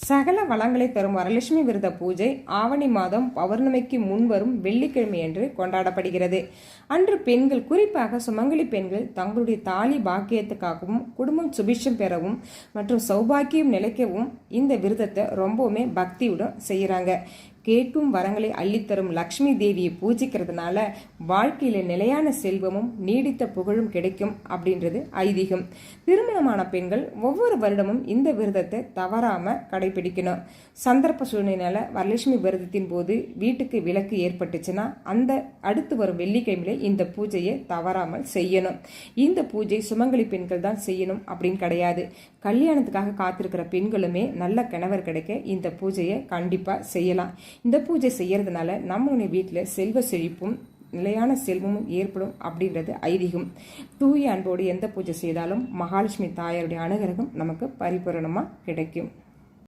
சகல வளங்களை தரும் வரலட்சுமி விரத பூஜை ஆவணி மாதம் பௌர்ணமிக்கு முன்வரும் வெள்ளிக்கிழமை என்று கொண்டாடப்படுகிறது. அன்று பெண்கள், குறிப்பாக சுமங்கலி பெண்கள், தங்களுடைய தாலி பாக்கியத்துக்காகவும் குடும்பம் சுபிட்சம் பெறவும் மற்றும் சௌபாக்கியம் நிலைக்கவும் இந்த விரதத்தை ரொம்பவுமே பக்தியுடன் செய்கிறாங்க. கேட்கும் வரங்களை அள்ளித்தரும் லக்ஷ்மி தேவியை பூஜிக்கிறதுனால வாழ்க்கையில நிலையான செல்வமும் நீடித்த புகழும் கிடைக்கும் அப்படின்றது ஐதீகம். திருமணமான பெண்கள் ஒவ்வொரு வருடமும் இந்த விரதத்தை தவறாம கடைபிடிக்கணும். சந்தர்ப்ப சூழ்நிலையால வரலட்சுமி விரதத்தின் போது வீட்டுக்கு விலக்கு ஏற்பட்டுச்சுன்னா அந்த அடுத்து வரும் வெள்ளிக்கிழமையில இந்த பூஜையை தவறாமல் செய்யணும். இந்த பூஜை சுமங்கலி பெண்கள் தான் செய்யணும் அப்படின்னு கிடையாது. கல்யாணத்துக்காக காத்திருக்கிற பெண்களுமே நல்ல கணவர் கிடைக்க இந்த பூஜையை கண்டிப்பா செய்யலாம். இந்த பூஜை செய்யறதுனால நம்மளுடைய வீட்டில் செல்வ செழிப்பும் நிலையான செல்வமும் ஏற்படும் அப்படின்றது ஐதீகம். தூய அன்போடு எந்த பூஜை செய்தாலும் மகாலட்சுமி தாயாருடைய அனுகிரகம் நமக்கு பரிபூரணமாக கிடைக்கும்.